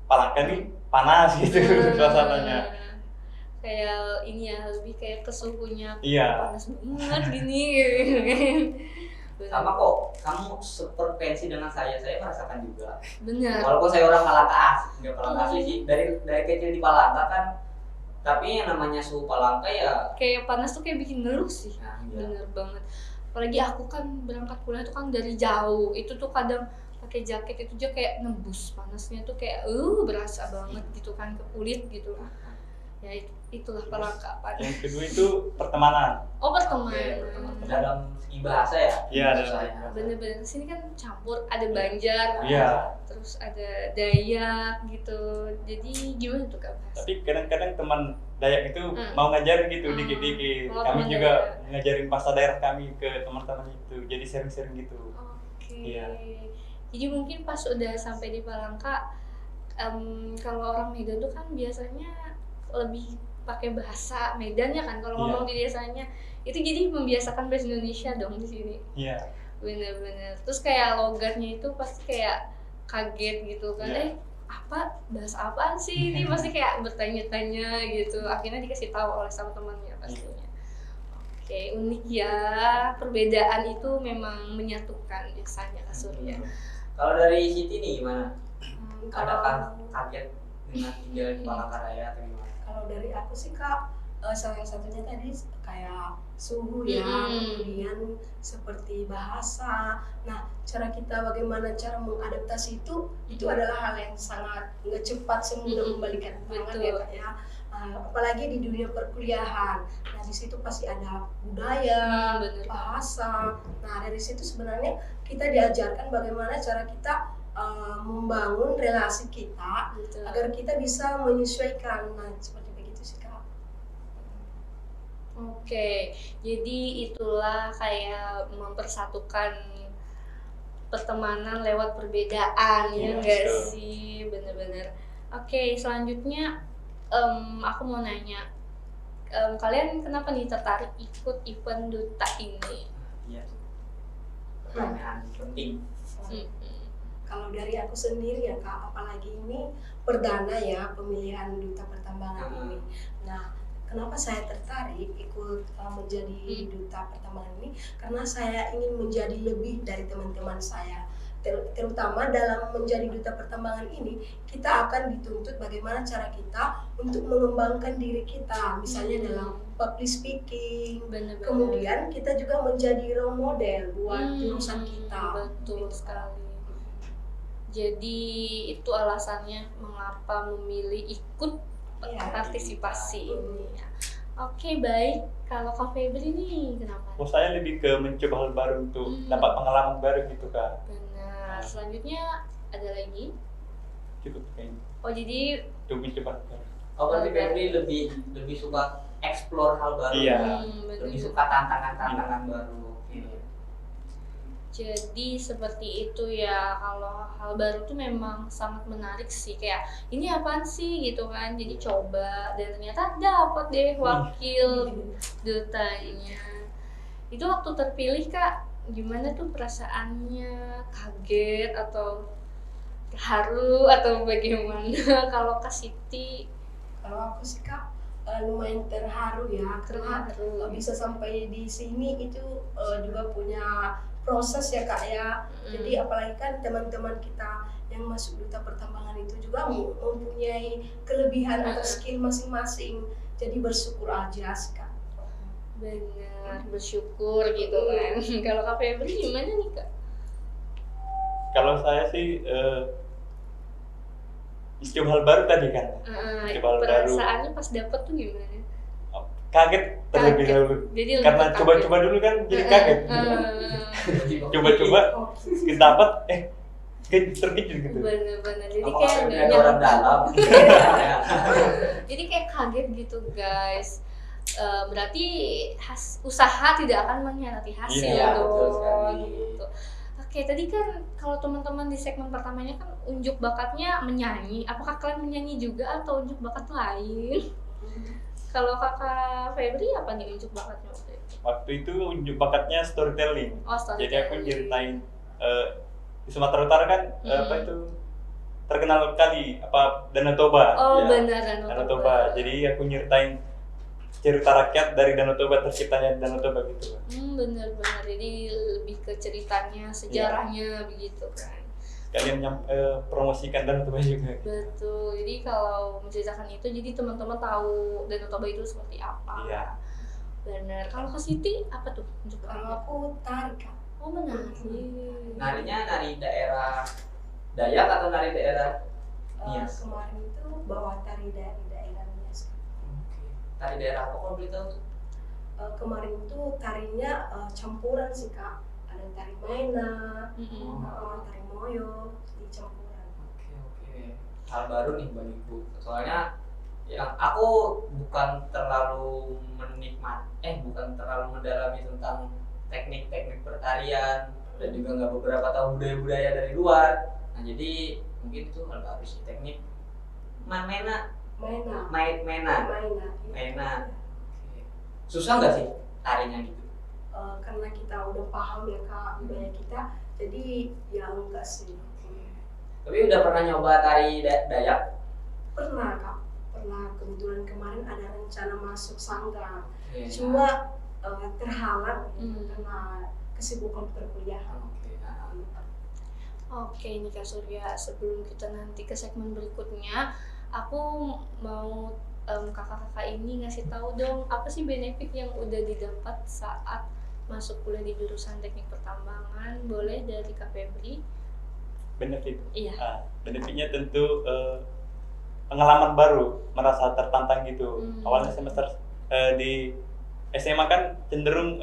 Palangka nih panas gitu suasananya. Kayak ini ya lebih kayak ke suhunya Iya. panas banget gini. Sama kok, kamu seperpensi dengan saya merasakan juga. Benar. Walaupun saya orang Palangka asli, nggak Palangka asli sih, dari kecil di Palangka kan. Tapi yang namanya suhu Palangka ya, Kayak panas tuh kayak bikin ngeluh sih. nah, iya. Bener banget. Apalagi aku kan berangkat kuliah tuh kan dari jauh. Itu tuh kadang pakai jaket itu aja kayak nembus panasnya tuh kayak berasa banget gitu kan ke kulit gitu. Ya itulah Palangka panas. Yang kedua itu pertemanan. Oh Oke, pertemanan. dalam segi bahasa ya. Iya, dalam Bahasa segi ya. bahasa. Bener-bener sini kan campur, ada Banjar, Iya. terus ada Dayak gitu. Jadi gimana tuh Kak bahasa? Tapi kadang-kadang teman Dayak itu Hmm. mau ngajarin gitu Hmm. dikit-dikit. Oh, Kami teman juga Dayak. ngajarin bahasa daerah kami ke teman-teman itu. Jadi sering-sering gitu. Oke. Iya. Jadi mungkin pas udah sampai di Palangka, kalau orang Medan tuh kan biasanya lebih pakai bahasa Medan ya kan kalau Iya. ngomong di desanya. Itu jadi membiasakan bahasa Indonesia dong di sini. Iya. Bener-bener. Terus kayak logatnya itu pasti kayak kaget gitu kan. Iya. Apa bahasa apaan sih ini, pasti kayak bertanya-tanya gitu. Akhirnya dikasih tahu oleh sama temannya pastinya. Oke, unik ya. Perbedaan itu memang menyatukan biasanya Kak Surya. Kalau dari Siti nih gimana? Kalau Adakah kaget dengan tinggal di Palangkaraya atau gimana? kalau dari aku sih Kak salah satunya tadi kayak suhu ya, kemudian seperti bahasa. Nah, cara kita bagaimana cara mengadaptasi itu adalah hal yang sangat nggak cepat semudah membalikan tangan ya Betul. Kak ya. apalagi di dunia perkuliahan. Nah di situ pasti ada budaya, Bener. bahasa. Nah dari situ sebenarnya kita diajarkan bagaimana cara kita membangun relasi kita Betul. agar kita bisa menyesuaikan. Nah seperti begitu sih Kak. Oke, jadi itulah kayak mempersatukan pertemanan lewat perbedaan, ya Iya, enggak betul. sih? Bener-bener. Oke, selanjutnya aku mau nanya, kalian kenapa nih tertarik ikut event duta ini? Iya. Pertanyaan penting. Kalau dari aku sendiri ya Kak, apalagi ini perdana ya pemilihan duta pertambangan ini. Nah, kenapa saya tertarik ikut menjadi duta pertambangan ini? Karena saya ingin menjadi lebih dari teman-teman saya. Terutama dalam menjadi duta pertambangan ini, kita akan dituntut bagaimana cara kita untuk mengembangkan diri kita, misalnya dalam public speaking. Bener-bener. Kemudian kita juga menjadi role model buat jurusan kita. Betul Gitu, Kak. sekali. Jadi itu alasannya mengapa memilih ikut Iya. partisipasi ini. Oke, baik. Kalau Kak Febri nih kenapa? Oh, saya lebih ke mencoba hal baru untuk dapat pengalaman baru gitu Kak. Benar. Selanjutnya ada lagi? Cukup kayaknya. Oh, jadi Untuk mencoba hal baru. Oh berarti Febri lebih suka explore hal baru. Iya. Lebih suka tantangan baru. Oke. Jadi seperti itu ya, kalau hal baru tuh memang sangat menarik sih, kayak ini apaan sih gitu kan, jadi coba dan ternyata dapat deh wakil dutanya. Itu waktu terpilih Kak, gimana tuh perasaannya, kaget atau terharu atau bagaimana? Kalau Kak Siti Kalau aku sih Kak lumayan terharu ya, karena terharu. bisa sampai di sini itu juga punya proses ya Kak ya. Jadi apalagi kan teman-teman kita yang masuk duta pertambangan itu juga mempunyai kelebihan atau skill masing-masing. Jadi bersyukur aja sih Kak. Benar, bersyukur gitu kan. Kalau Kak Febri gimana nih Kak? Kalau saya sih coba hal baru tadi kan. Coba hal baru. Perasaannya pas dapet tuh gimana? Kaget terlebih Kaget. dahulu. Jadi Karena lebih coba-coba dulu kan jadi kaget. Coba-coba kita dapat terkejut gitu. bener-bener. Jadi Apa kayak Febri nggak ada orang nyangka. dalam? Jadi kayak kaget gitu guys. Berarti usaha tidak akan mengkhianati hasil Iya, dong. betul sekali. Gitu. Oke, tadi kan kalau teman-teman di segmen pertamanya kan unjuk bakatnya menyanyi. Apakah kalian menyanyi juga atau unjuk bakat lain? Kalau Kakak Febri apa nih unjuk bakatnya waktu itu? Waktu itu unjuk bakatnya storytelling. Oh, Jadi aku storytelling. ceritain di Sumatera Utara kan apa itu terkenal kali Danau Toba. Oh, Ya, benar Danau Toba. Jadi aku nyeritain cerita rakyat dari Danau Toba, terciptanya Danau Toba gitu. Benar-benar. Jadi lebih ke ceritanya, sejarahnya begitu kan. Kalian promosikan Danau Toba juga. Betul. Jadi kalau menceritakan itu, jadi teman-teman tahu Danau Toba itu seperti apa. Iya. Benar. Kalau ke Siti apa tuh? Unjuk Kalau bakatnya? aku tarik Kak. Oh, menari. Narinya nari daerah Dayak atau nari daerah Nias? Kemarin itu bawa tari dari daerah Nias. Tari daerah apa kalau boleh tahu tuh? Kemarin itu tarinya campuran sih Kak. Ada tari maena, tari moyo, di campuran. Oke. Hal baru nih bagiku. Soalnya yang aku bukan terlalu bukan terlalu mendalami tentang teknik-teknik pertarian dan juga nggak beberapa tahu budaya-budaya dari luar. Nah jadi mungkin itu hal baru sih, teknik mena. Maena. Oke. Susah nggak sih tarinya gitu? Karena kita udah paham ya Kak budaya kita, jadi ya enggak sih. Tapi udah pernah nyoba tari Dayak? Pernah Kak, kebetulan kemarin ada rencana masuk sanggar, Oke. cuma terhalang Hmm. karena kesibukan perkuliahan. Oke. Oke, ini Kak Surya, sebelum kita nanti ke segmen berikutnya, aku mau kakak-kakak ini ngasih tahu dong apa sih benefit yang udah didapat saat masuk kuliah di jurusan teknik pertambangan. Boleh dari Kak Febri? Benefit. Iya. Benefitnya tentu pengalaman baru, merasa tertantang gitu. Hmm. Awalnya semester di SMA kan cenderung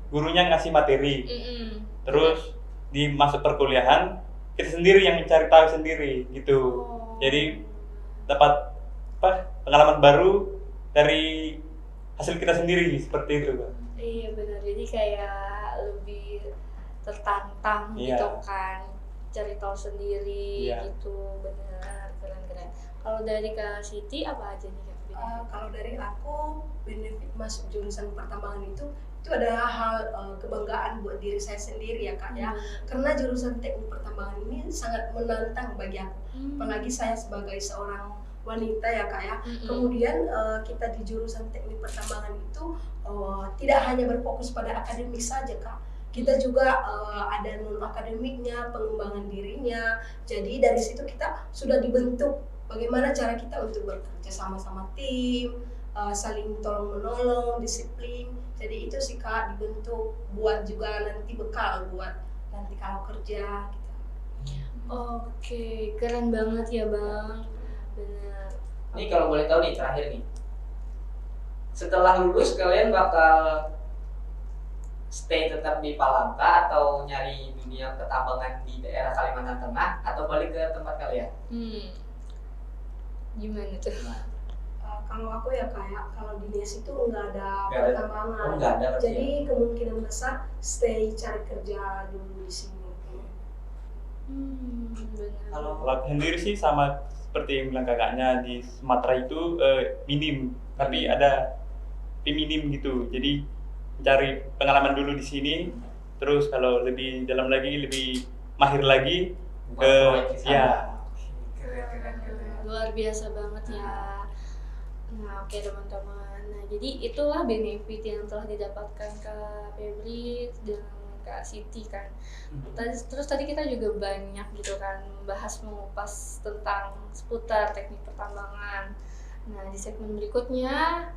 gurunya ngasih materi, terus di masuk perkuliahan kita sendiri yang mencari tahu sendiri gitu. Oh. Jadi dapat pengalaman baru dari hasil kita sendiri seperti itu, Pak. Iya benar, jadi kayak lebih tertantang Iya. gitu kan, cari tahu sendiri Iya. gitu, benar, keren. Kalau dari Kak Siti apa aja nih Kak? Kalau dari aku, benefit masuk jurusan pertambangan itu adalah hal kebanggaan buat diri saya sendiri ya Kak ya. Karena jurusan teknik pertambangan ini sangat menantang bagi aku. Apalagi saya sebagai seorang wanita ya Kak ya. Kemudian kita di jurusan teknik pertambangan itu tidak hanya berfokus pada akademik saja Kak. Kita juga ada non akademiknya, pengembangan dirinya. Jadi dari situ kita sudah dibentuk bagaimana cara kita untuk bekerja sama-sama tim, saling tolong menolong, disiplin. Jadi itu sih Kak, dibentuk buat juga nanti bekal buat nanti kalau kerja gitu. Oke, keren banget ya Bang, benar. Ini kalau boleh tahu nih terakhir nih, setelah lulus kalian bakal stay tetap di Palangka atau nyari dunia pertambangan di daerah Kalimantan Tengah atau balik ke tempat kalian? Gimana tuh? Kalau aku ya kayak kalau di NIAS itu nggak ada Nggak ada. pertambangan. Oh, nggak ada berarti ya? Jadi kemungkinan besar stay cari kerja dulu di sini. Benar. Kalau aku sendiri sih sama seperti yang bilang kakaknya, di Sumatera itu minim, tapi ada minim gitu. Jadi cari pengalaman dulu di sini, terus kalau lebih dalam lagi, lebih mahir lagi Bukan ke proyek di sana. ya. Keren. Luar biasa banget ya. Nah, oke teman-teman. Nah, jadi itulah benefit yang telah didapatkan Kak Febri dan Kak Siti kan. Terus tadi kita juga banyak gitu kan membahas, mengupas tentang seputar teknik pertambangan. Nah, di segmen berikutnya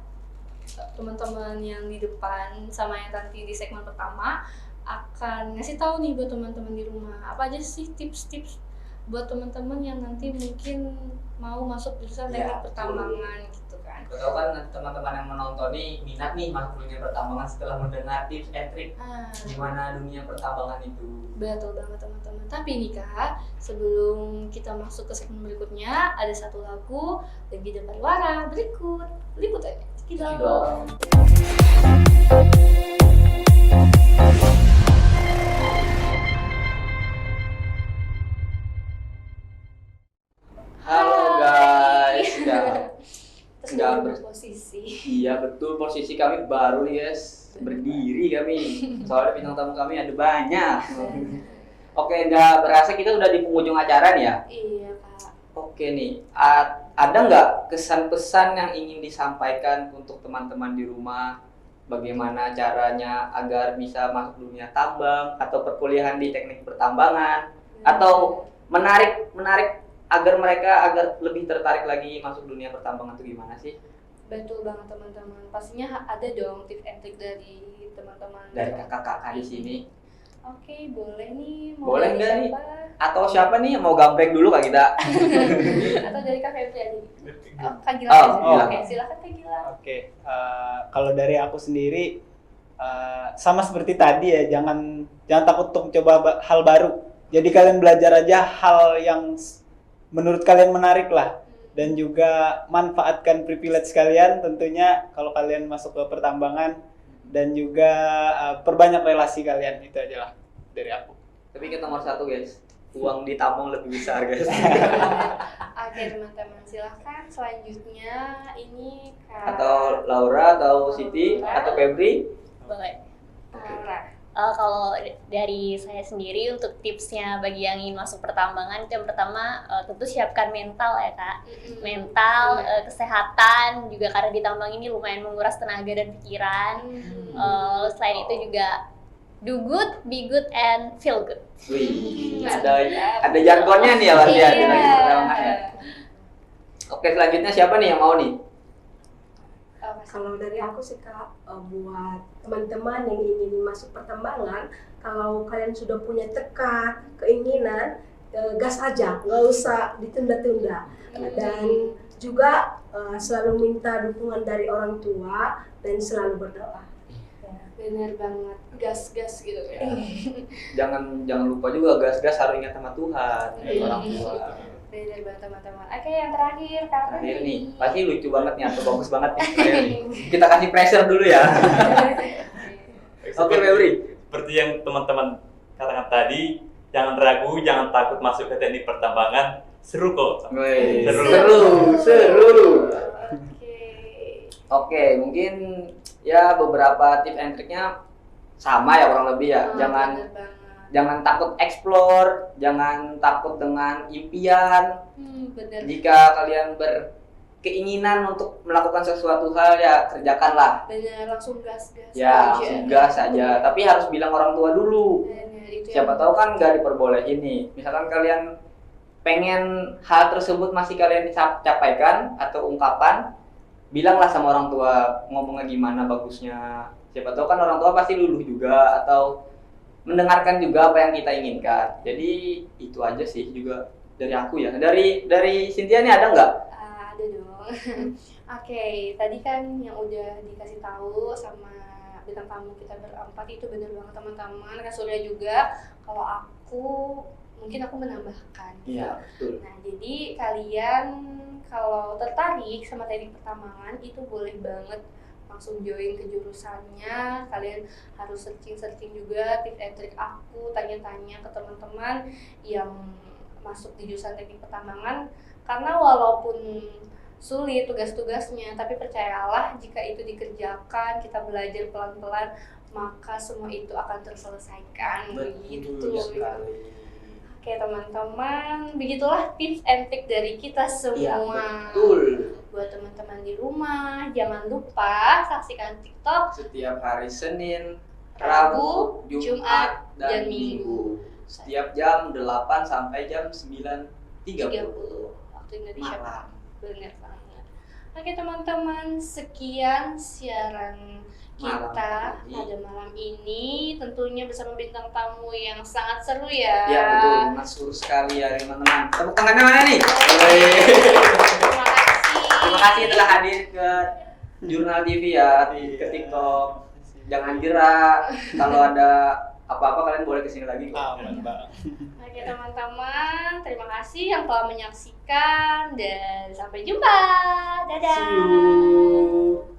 teman-teman yang di depan sama yang nanti di segmen pertama akan ngasih tahu nih buat teman-teman di rumah apa aja sih tips-tips buat teman-teman yang nanti mungkin mau masuk jurusan teknik Ya, pertambangan gitu kan. Tahu kan nanti teman-teman yang menonton nih minat nih masuk dunia pertambangan setelah mendengar tips and trick gimana dunia pertambangan itu. Betul banget teman-teman. Tapi nih Kak, sebelum kita masuk ke segmen berikutnya, ada satu lagu lagi dari Pariwara berikut. Liput aja. Cekidot. Halo guys, Terus Nggak kita ber- berposisi. iya betul, posisi kami baru nih guys, berdiri kami. Soalnya bintang tamu kami ada banyak. Oke, nggak berasa kita udah di penghujung acara nih ya. Iya Kak. Oke nih, ada nggak kesan-pesan yang ingin disampaikan untuk teman-teman di rumah? Bagaimana caranya agar bisa masuk dunia tambang atau perkuliahan di teknik pertambangan? Atau menarik agar mereka lebih tertarik lagi masuk dunia pertambangan itu gimana sih? Betul banget teman-teman. Pastinya ada dong tips and trick dari teman-teman. Dari kakak-kakak di sini. Oke, boleh nih. Boleh dari nggak nih? siapa? Atau siapa nih yang mau gambreng dulu Kak kita? Atau dari Kak Febri aja. Oh, Kak Gilang Oh, aja. Gilang. Oke, silakan Kak Gilang. Oke, kalau dari aku sendiri sama seperti tadi ya, jangan takut untuk coba hal baru. Jadi kalian belajar aja hal yang menurut kalian menarik lah, dan juga manfaatkan privilege kalian tentunya kalau kalian masuk ke pertambangan, dan juga perbanyak relasi kalian. Itu aja lah dari aku. Tapi kita nomor satu guys, uang di tabung lebih besar guys. Oke teman-teman, silahkan selanjutnya ini Kak Atau Laura atau Siti atau Febri. Boleh. Laura. Kalau dari saya sendiri untuk tipsnya bagi yang ingin masuk pertambangan, itu yang pertama tentu siapkan mental ya Kak. Mental, kesehatan juga, karena di tambang ini lumayan menguras tenaga dan pikiran. Lalu selain itu juga do good, be good, and feel good. Wih, ada jargonnya nih ya berarti ya di Iya. teknik pertambangan ya. Oke, selanjutnya siapa nih yang mau nih? Kalau dari aku sih Kak, buat teman-teman yang ingin masuk pertambangan, kalau kalian sudah punya tekad, keinginan, gas aja, nggak usah ditunda-tunda. Dan juga selalu minta dukungan dari orang tua dan selalu berdoa. Bener banget, gas-gas gitu ya. Jangan lupa juga gas-gas harus ingat sama Tuhan, orang tua. Bener banget teman-teman. Oke, yang terakhir Kak Terakhir Febri. nih, pasti lucu banget nih atau bagus banget nih. Terakhir nih. Kita kasih pressure dulu ya. Oke, Febri. Seperti yang teman-teman katakan tadi, jangan ragu, jangan takut masuk ke teknik pertambangan. Seru kok. Seru. Oke. Oke, mungkin ya beberapa tips and triknya sama ya kurang lebih ya. Bener banget. Jangan takut explore, jangan takut dengan impian. Bener. Jika kalian berkeinginan untuk melakukan sesuatu hal ya kerjakanlah. Bener, langsung gas-gas Ya, aja. langsung gas aja. Tapi harus bilang orang tua dulu. Bener, itu Siapa yang- tahu kan nggak diperbolehin nih. Misalkan kalian pengen hal tersebut masih kalian capaikan atau ungkapan, bilanglah sama orang tua ngomongnya gimana bagusnya. Siapa tahu kan orang tua pasti luluh juga atau mendengarkan juga apa yang kita inginkan. Jadi itu aja sih juga dari aku ya. Dari Cynthia nih ada nggak? Ada dong. Oke, tadi kan yang udah dikasih tahu sama bintang tamu kita berempat itu bener banget teman-teman. Kak Surya juga. Kalau aku mungkin aku menambahkan. Iya, betul. Nah, jadi kalian kalau tertarik sama teknik pertambangan itu boleh banget langsung join ke jurusannya. Kalian harus searching juga tips and trik aku, tanya-tanya ke teman-teman yang masuk di jurusan teknik pertambangan. Karena walaupun sulit tugas-tugasnya, tapi percayalah jika itu dikerjakan, kita belajar pelan-pelan, maka semua itu akan terselesaikan. Begitu. Oke teman-teman, begitulah tips and trick dari kita Iya, semua. betul. Buat teman-teman di rumah, jangan lupa saksikan TikTok Setiap hari Senin, Rabu, Rabu, Jumat, Jumat, dan dan Minggu. Setiap jam 8 sampai jam 9.30 waktu Indonesia. malam. Bener banget. Oke teman-teman, sekian siaran kita Malam ini. pada malam ini, tentunya bersama bintang tamu yang sangat seru ya. Iya betul, masyhur sekali ya teman-teman. Tepuk tangannya mana nih? Terima kasih. Terima kasih telah hadir ke Jurnal TV ya, ke TikTok. Jangan gerak. Kalau ada apa-apa kalian boleh kesini lagi. Aman, Bang. Oke teman-teman, terima kasih yang telah menyaksikan dan sampai jumpa. Dadah. See you.